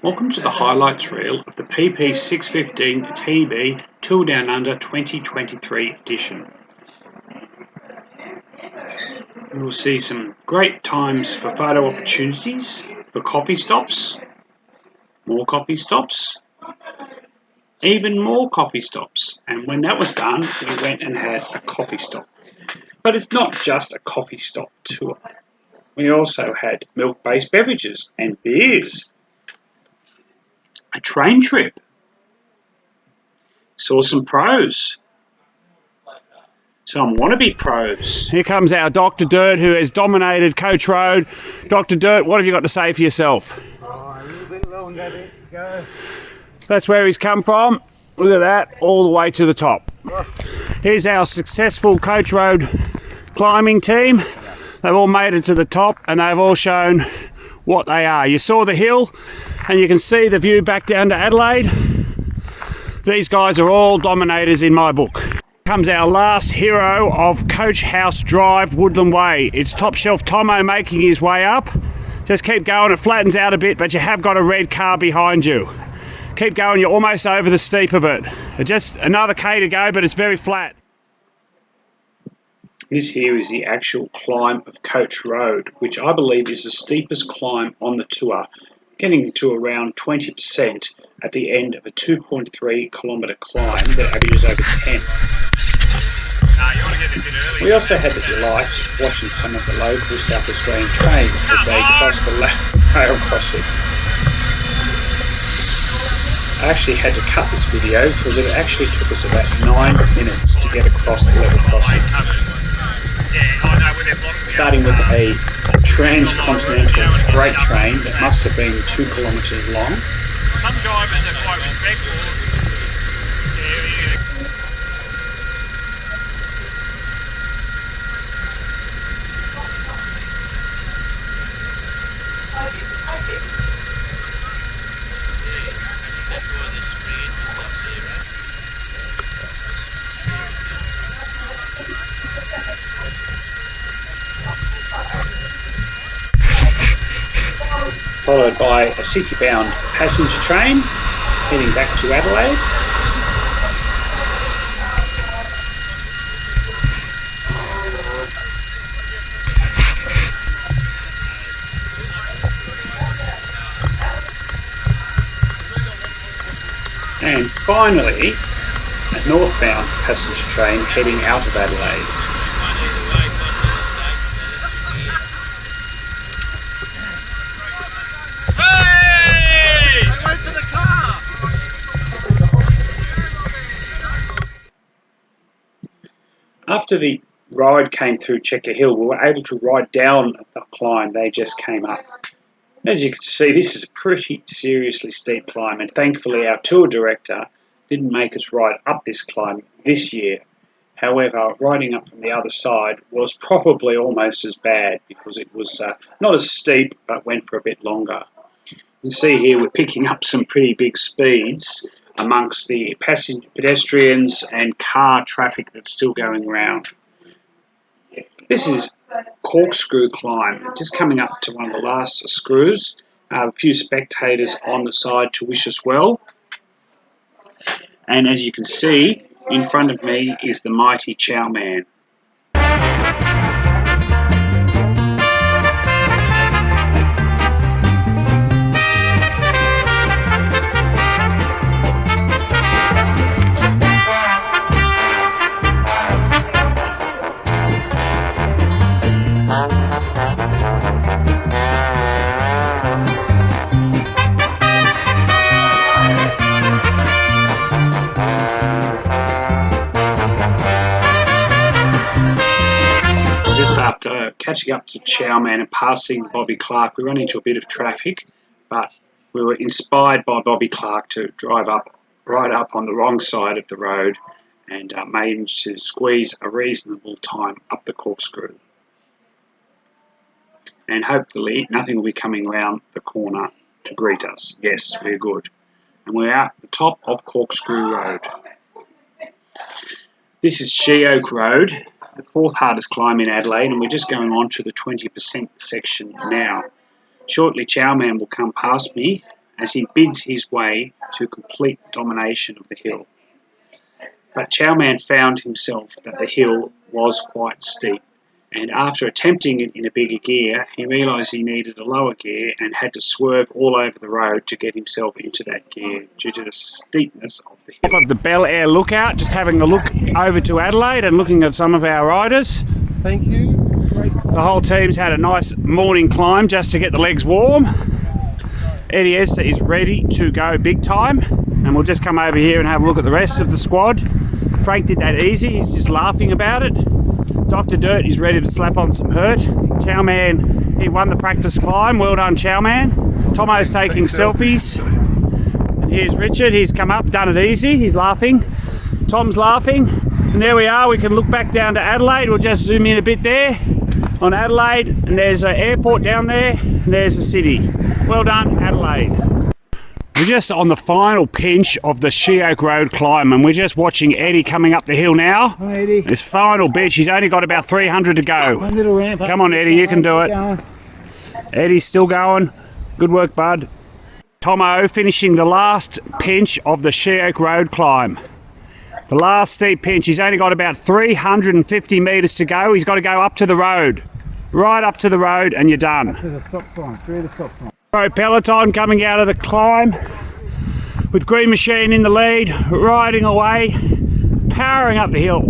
Welcome to the highlights reel of the PP615TB Tour Down Under 2023 edition. You will see some great times for photo opportunities, for coffee stops, more coffee stops, even more coffee stops. And when that was done, we went and had a coffee stop. But it's not just a coffee stop tour. We also had milk-based beverages and beers. A train trip. Saw some pros. Some wannabe pros. Here comes our Dr. Dirt, who has dominated Coach Road. Dr. Dirt, what have you got to say for yourself? A little bit longer to go. That's where he's come from. Look at that, all the way to the top. Here's our successful Coach Road climbing team. They've all made it to the top and they've all shown what they are. You saw the hill and you can see the view back down to Adelaide. These guys are all dominators in my book. Comes our last hero of Coach House Drive, Woodland Way. It's Top Shelf Tomo making his way up. Just keep going, it flattens out a bit, but you have got a red car behind you. Keep going, you're almost over the steep of it. Just another K to go, but it's very flat. This here is the actual climb of Coach Road, which I believe is the steepest climb on the tour, getting to around 20% at the end of a 2.3 kilometre climb that averages over 10. We also had the delight of watching some of the local South Australian trains as they crossed the rail crossing. I actually had to cut this video because it actually took us about 9 minutes to get across the level crossing. Starting with a transcontinental freight train that must have been 2 kilometres long. Some drivers are quite respectful. Followed by a city-bound passenger train heading back to Adelaide. And finally, a northbound passenger train heading out of Adelaide. After the ride came through Checker Hill, we were able to ride down the climb. They just came up. As you can see, this is a pretty seriously steep climb, and thankfully our tour director didn't make us ride up this climb this year. However, riding up from the other side was probably almost as bad because it was not as steep but went for a bit longer. You can see here we're picking up some pretty big speeds amongst the pedestrians and car traffic that's still going around. This is Corkscrew Climb, just coming up to one of the last screws. A few spectators on the side to wish us well. And as you can see, in front of me is the mighty Chow Man. Just after catching up to Chow Man and passing Bobby Clark, we ran into a bit of traffic, but we were inspired by Bobby Clark to drive up right up on the wrong side of the road and managed to squeeze a reasonable time up the corkscrew. And hopefully nothing will be coming round the corner to greet us. Yes, we're good. And we're at the top of Corkscrew Road. This is She Oak Road, the fourth hardest climb in Adelaide, and we're just going on to the 20% section now. Shortly, Chow Man will come past me, as he bids his way to complete domination of the hill. But Chowman found himself that the hill was quite steep, and after attempting it in a bigger gear, he realised he needed a lower gear and had to swerve all over the road to get himself into that gear due to the steepness of the hill. Top of the Bel Air lookout, just having a look over to Adelaide and looking at some of our riders. Thank you. The whole team's had a nice morning climb just to get the legs warm. Eddie Esther is ready to go big time, and we'll just come over here and have a look at the rest of the squad. Frank did that easy, he's just laughing about it. Dr. Dirt is ready to slap on some hurt. Chowman, he won the practice climb, well done Chowman. Tomo's taking selfies. And here's Richard, he's come up, done it easy, he's laughing. Tom's laughing. And there we are, we can look back down to Adelaide, we'll just zoom in a bit there on Adelaide, and there's an airport down there, and there's the city. Well done, Adelaide. We're just on the final pinch of the Sheoak Road climb, and we're just watching Eddie coming up the hill now. Hi, Eddie. This final bit, he's only got about 300 to go. One little ramp up. Come on, Eddie, you can do it. Eddie's still going. Good work, bud. Tomo finishing the last pinch of the Sheoak Road climb. The last steep pinch, he's only got about 350 metres to go. He's got to go up to the road. Right up to the road and you're done. To the stop sign, through the stop sign. Pro Peloton coming out of the climb with Green Machine in the lead, riding away, powering up the hill.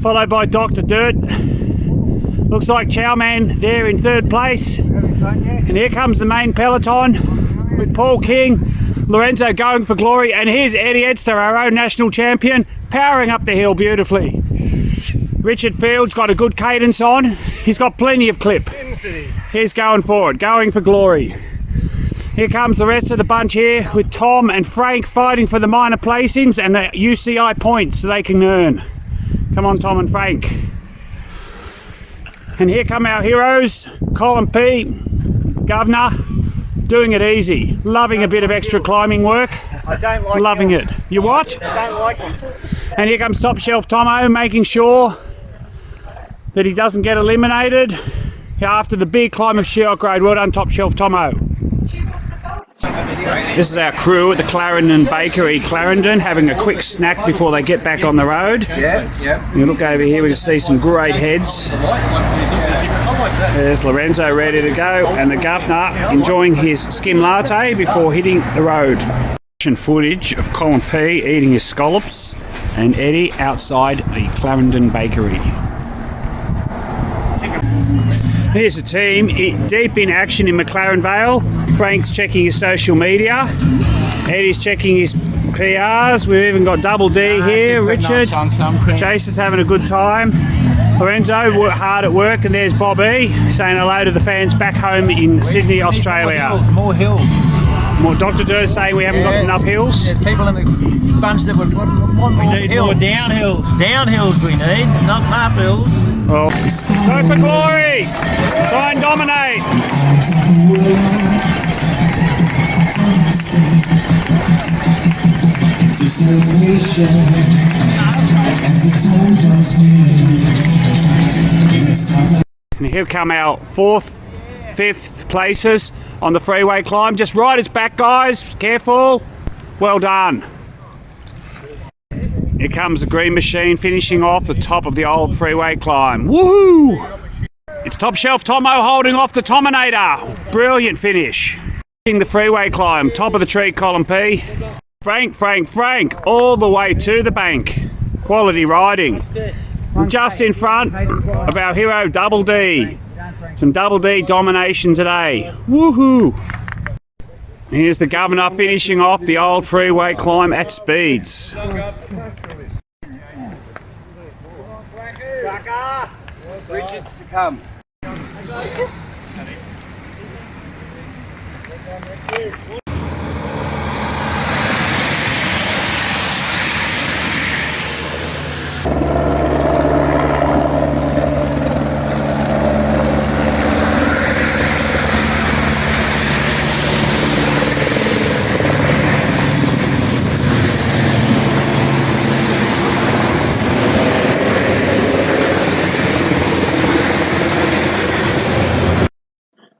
Followed by Dr. Dirt. Looks like Chowman there in third place. And here comes the main peloton with Paul King, Lorenzo going for glory, and here's Eddie Edster, our own national champion, powering up the hill beautifully. Richard Field's got a good cadence on. He's got plenty of clip. He's going forward, going for glory. Here comes the rest of the bunch here with Tom and Frank fighting for the minor placings and the UCI points so they can earn. Come on, Tom and Frank. And here come our heroes, Colin P, Governor, doing it easy, loving a bit of extra climbing work. I don't like loving hills. it. You what? I don't like them. And here comes Top Shelf Tomo, making sure that he doesn't get eliminated after the big climb of Sheoak Road. Well done, Top Shelf Tomo. This is our crew at the Clarendon Bakery, Clarendon, having a quick snack before they get back on the road. Yeah. You look over here, we can see some great heads. There's Lorenzo ready to go, and the Governor enjoying his skim latte before hitting the road. Footage of Colin P eating his scallops and Eddie outside the Clarendon Bakery. Here's the team deep in action in McLaren Vale. Frank's checking his social media. Eddie's checking his PRs. We've even got Double D here, Richard. Jason's having a good time. Lorenzo hard at work, and there's Bobby saying hello to the fans back home in Sydney, Australia. More hills. More Dr. Dirt saying we haven't got enough hills. There's people in the bunch that would want more hills. More downhills. Downhills we need, not uphills. Well, go for glory! Try and dominate! And here come our fourth, fifth places on the freeway climb. Just ride its back, guys. Careful. Well done. Here comes the Green Machine finishing off the top of the old freeway climb. Woohoo! It's Top Shelf Tomo holding off the Tominator. Brilliant finish. The freeway climb, top of the tree, Colin P. Frank, all the way to the bank. Quality riding. Just in front of our hero Double D. Some Double D domination today. Woohoo! Here's the Governor finishing off the old freeway climb at speeds. Richards to come.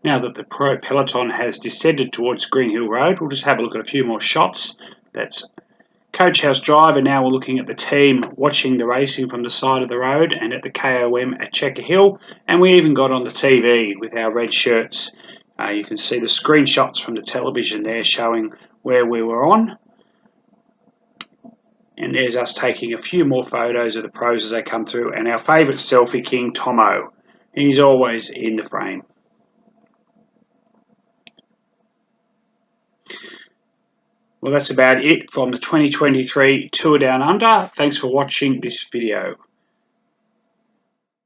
Now now that the pro peloton has descended towards Green Hill Road, we'll just have a look at a few more shots. That's Coach House Drive, and now we're looking at the team watching the racing from the side of the road and at the KOM at Checker Hill, and we even got on the TV with our red shirts. You can see the screenshots from the television there showing where we were on. And there's us taking a few more photos of the pros as they come through, and our favourite selfie king, Tomo. He's always in the frame. Well, that's about it from the 2023 Tour Down Under. Thanks for watching this video.